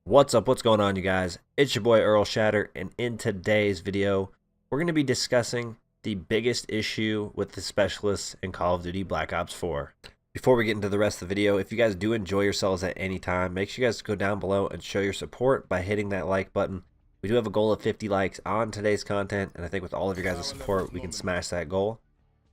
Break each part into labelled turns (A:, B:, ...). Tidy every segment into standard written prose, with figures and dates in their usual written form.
A: What's up? What's going on, you guys? It's your boy Earl Shatter, and in today's video, we're going to be discussing the biggest issue with the specialists in Call of Duty Black Ops 4. Before we get into the rest of the video, if you guys do enjoy yourselves at any time, make sure you guys go down below and show your support by hitting that like button. We do have a goal of 50 likes on today's content, and I think with all of your guys' support, we can smash that goal.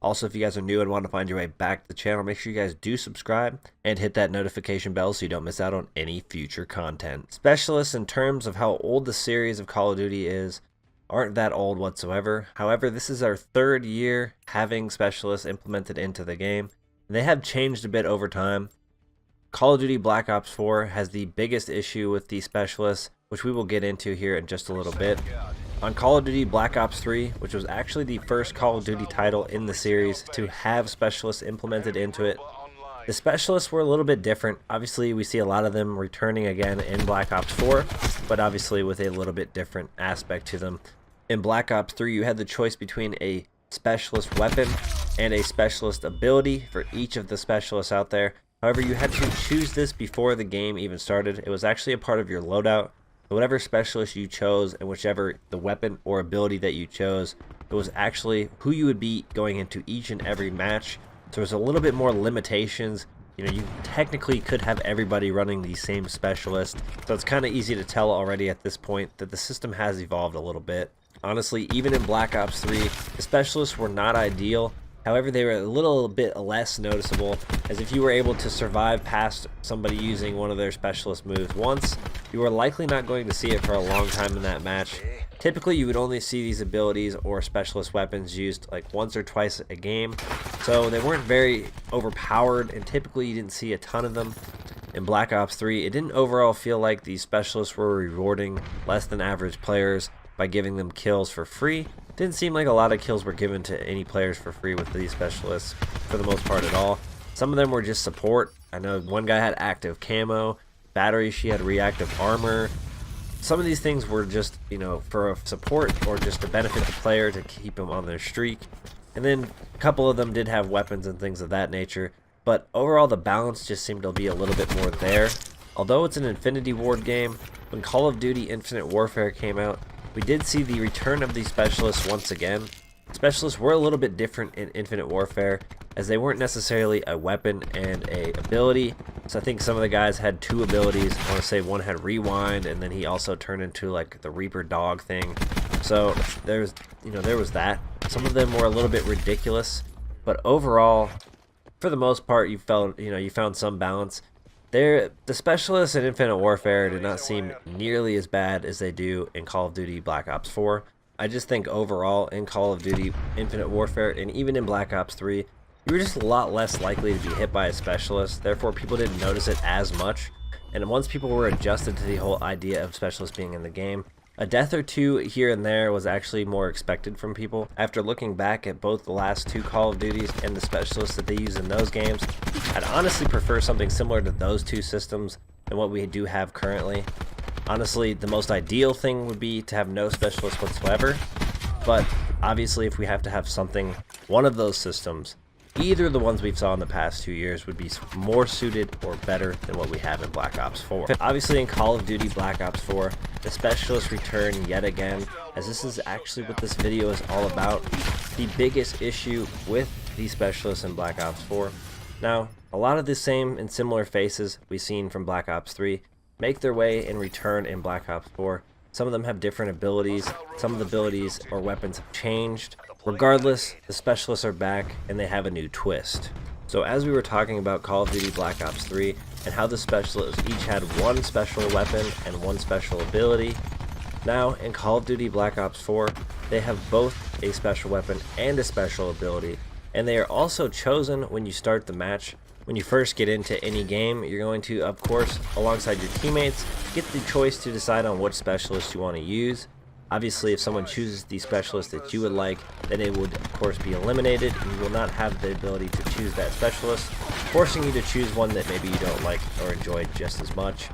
A: Also, if you guys are new and want to find your way back to the channel, make sure you guys do subscribe and hit that notification bell so you don't miss out on any future content. Specialists, in terms of how old the series of Call of Duty is, aren't that old whatsoever. However, this is our third year having specialists implemented into the game. They have changed a bit over time. Call of Duty Black Ops 4 has the biggest issue with the specialists, which we will get into here in just a little bit. On Call of Duty Black Ops 3, which was actually the first Call of Duty title in the series to have specialists implemented into it, the specialists were a little bit different. Obviously, we see a lot of them returning again in Black Ops 4, but obviously with a little bit different aspect to them. In Black Ops 3, you had the choice between a specialist weapon and a specialist ability for each of the specialists out there. However, you had to choose this before the game even started. It was actually a part of your loadout. Whatever specialist you chose and whichever the weapon or ability that you chose, it was actually who you would be going into each and every match. So there's a little bit more limitations. You know, you technically could have everybody running the same specialist. So it's kind of easy to tell already at this point that the system has evolved a little bit. Honestly, even in Black Ops 3, the specialists were not ideal. However, they were a little bit less noticeable, as if you were able to survive past somebody using one of their specialist moves once, you were likely not going to see it for a long time in that match. Typically, you would only see these abilities or specialist weapons used like once or twice a game, so they weren't very overpowered, and typically you didn't see a ton of them. In Black Ops 3, it didn't overall feel like these specialists were rewarding less than average players by giving them kills for free. Didn't seem like a lot of kills were given to any players for free with these specialists for the most part at all. Some of them were just support. I know one guy had active camo, Battery, she had reactive armor. Some of these things were just, you know, for a support or just to benefit the player to keep them on their streak. And then a couple of them did have weapons and things of that nature. But overall, the balance just seemed to be a little bit more there. Although it's an Infinity Ward game, when Call of Duty Infinite Warfare came out, we did see the return of these specialists once again. Specialists were a little bit different in Infinite Warfare, as they weren't necessarily a weapon and a ability. So I think some of the guys had two abilities. I want to say one had Rewind, and then he also turned into like the Reaper dog thing. So there was that. Some of them were a little bit ridiculous, but overall, for the most part, you found some balance. The specialists in Infinite Warfare did not seem nearly as bad as they do in Call of Duty Black Ops 4. I just think overall in Call of Duty Infinite Warfare and even in Black Ops 3, you were just a lot less likely to be hit by a specialist. Therefore, people didn't notice it as much. And once people were adjusted to the whole idea of specialists being in the game, a death or two here and there was actually more expected from people. After looking back at both the last two Call of Duties and the specialists that they use in those games, I'd honestly prefer something similar to those two systems than what we do have currently. Honestly, the most ideal thing would be to have no specialists whatsoever, but obviously if we have to have something, one of those systems, either of the ones we've saw in the past 2 years, would be more suited or better than what we have in Black Ops 4. Obviously in Call of Duty Black Ops 4, the specialists return yet again, as this is actually what this video is all about. The biggest issue with the specialists in Black Ops 4. Now, a lot of the same and similar faces we've seen from Black Ops 3 make their way and return in Black Ops 4. Some of them have different abilities. Some of the abilities or weapons have changed. Regardless, the specialists are back and they have a new twist. So as we were talking about Call of Duty Black Ops 3 and how the specialists each had one special weapon and one special ability, now in Call of Duty Black Ops 4, they have both a special weapon and a special ability, and they are also chosen when you start the match. When you first get into any game, you're going to, of course, alongside your teammates, get the choice to decide on what specialist you want to use. Obviously, if someone chooses the specialist that you would like, then it would, of course, be eliminated, and you will not have the ability to choose that specialist, forcing you to choose one that maybe you don't like or enjoy just as much.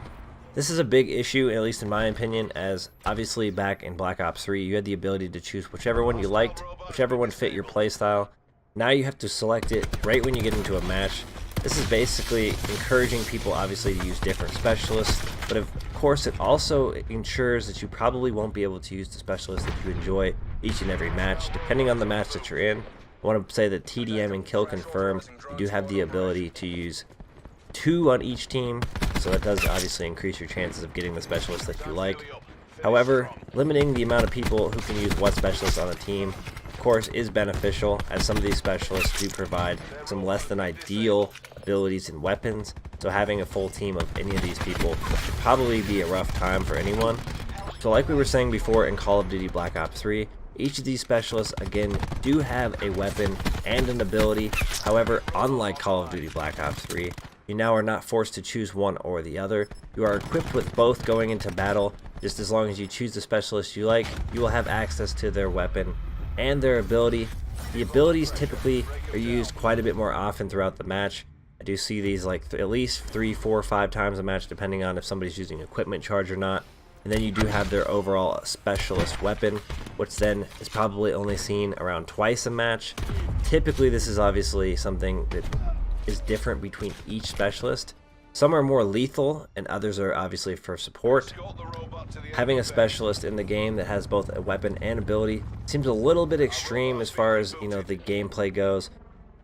A: This is a big issue, at least in my opinion, as obviously back in Black Ops 3, you had the ability to choose whichever one you liked, whichever one fit your playstyle. Now you have to select it right when you get into a match. This is basically encouraging people, obviously, to use different specialists, but of course, it also ensures that you probably won't be able to use the specialist that you enjoy each and every match, depending on the match that you're in. I want to say that TDM and Kill Confirm, you do have the ability to use 2 on each team, so that does obviously increase your chances of getting the specialist that you like. However, limiting the amount of people who can use what specialist on a team, of course, is beneficial, as some of these specialists do provide some less than ideal abilities and weapons, so having a full team of any of these people should probably be a rough time for anyone. So like we were saying before in Call of Duty Black Ops 3, each of these specialists, again, do have a weapon and an ability. However, unlike Call of Duty Black Ops 3, you now are not forced to choose one or the other. You are equipped with both going into battle. Just as long as you choose the specialist you like, you will have access to their weapon and their ability. The abilities typically are used quite a bit more often throughout the match. I do see these like at least 3, 4, 5 times a match, depending on if somebody's using equipment charge or not. And then you do have their overall specialist weapon, which then is probably only seen around twice a match. Typically, this is obviously something that is different between each specialist. Some are more lethal and others are obviously for support. Having a specialist in the game that has both a weapon and ability seems a little bit extreme as far as, you know, the gameplay goes.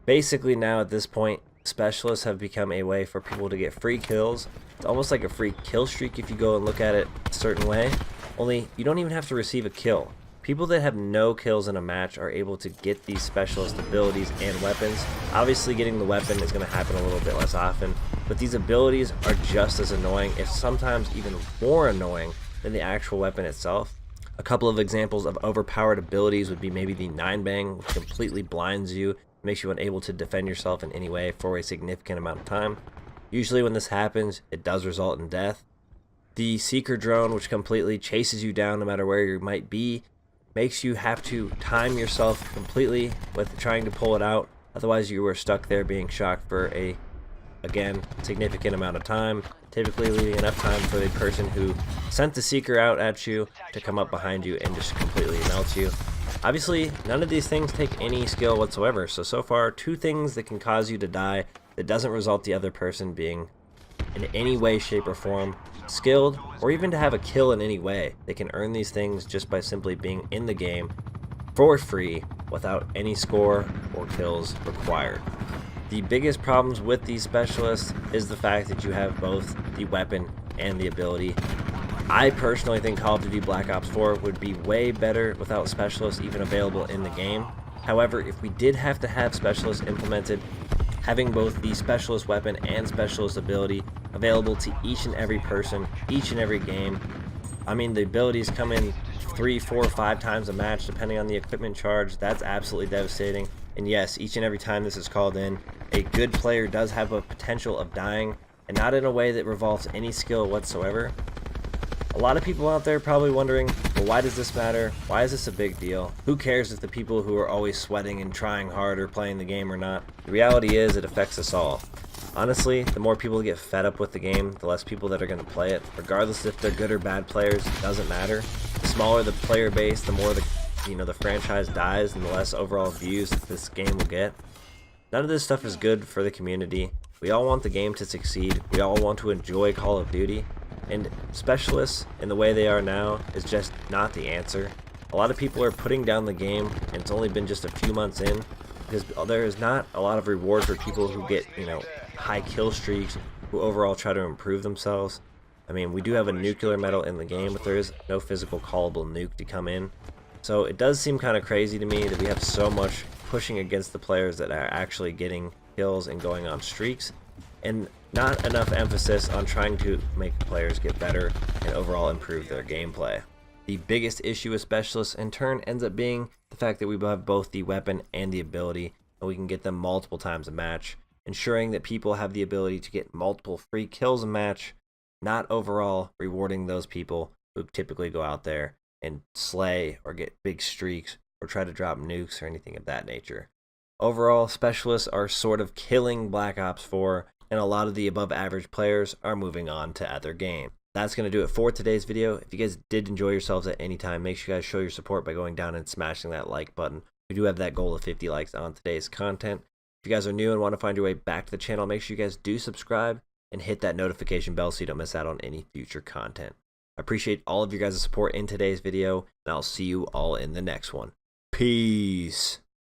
A: Basically now at this point, specialists have become a way for people to get free kills. It's almost like a free kill streak if you go and look at it a certain way, only you don't even have to receive a kill. People that have no kills in a match are able to get these specialist abilities and weapons. Obviously getting the weapon is going to happen a little bit less often, but these abilities are just as annoying, if sometimes even more annoying than the actual weapon itself. A couple of examples of overpowered abilities would be maybe the 9-bang, which completely blinds you, makes you unable to defend yourself in any way for a significant amount of time. Usually when this happens, it does result in death. The Seeker drone, which completely chases you down no matter where you might be, makes you have to time yourself completely with trying to pull it out. Otherwise you are stuck there being shocked for a, again, significant amount of time, typically leaving enough time for the person who sent the Seeker out at you to come up behind you and just completely melt you. Obviously, none of these things take any skill whatsoever, so far 2 things that can cause you to die that doesn't result the other person being in any way, shape, or form skilled, or even to have a kill in any way. They can earn these things just by simply being in the game for free without any score or kills required. The biggest problems with these specialists is the fact that you have both the weapon and the ability. I personally think Call of Duty Black Ops 4 would be way better without specialists even available in the game. However, if we did have to have specialists implemented, having both the specialist weapon and specialist ability available to each and every person, each and every game. I mean, the abilities come in 3, 4, 5 times a match depending on the equipment charge. That's absolutely devastating. And yes, each and every time this is called in, a good player does have a potential of dying, and not in a way that revolves any skill whatsoever. A lot of people out there probably wondering, well, why does this matter? Why is this a big deal? Who cares if the people who are always sweating and trying hard are playing the game or not? The reality is it affects us all. Honestly, the more people get fed up with the game, the less people that are going to play it. Regardless if they're good or bad players, it doesn't matter. The smaller the player base, the more the franchise dies and the less overall views this game will get. None of this stuff is good for the community. We all want the game to succeed. We all want to enjoy Call of Duty. And specialists, in the way they are now, is just not the answer. A lot of people are putting down the game, and it's only been just a few months in, because there is not a lot of reward for people who get, high kill streaks, who overall try to improve themselves. I mean, we do have a nuclear medal in the game, but there is no physical callable nuke to come in. So it does seem kind of crazy to me that we have so much pushing against the players that are actually getting kills and going on streaks, and not enough emphasis on trying to make players get better and overall improve their gameplay. The biggest issue with specialists in turn ends up being the fact that we have both the weapon and the ability, and we can get them multiple times a match, ensuring that people have the ability to get multiple free kills a match, not overall rewarding those people who typically go out there and slay or get big streaks or try to drop nukes or anything of that nature. Overall, specialists are sort of killing Black Ops 4, and a lot of the above average players are moving on to other games. That's going to do it for today's video. If you guys did enjoy yourselves at any time, make sure you guys show your support by going down and smashing that like button. We do have that goal of 50 likes on today's content. If you guys are new and want to find your way back to the channel, make sure you guys do subscribe. and hit that notification bell so you don't miss out on any future content. I appreciate all of your guys' support in today's video, and I'll see you all in the next one. Peace.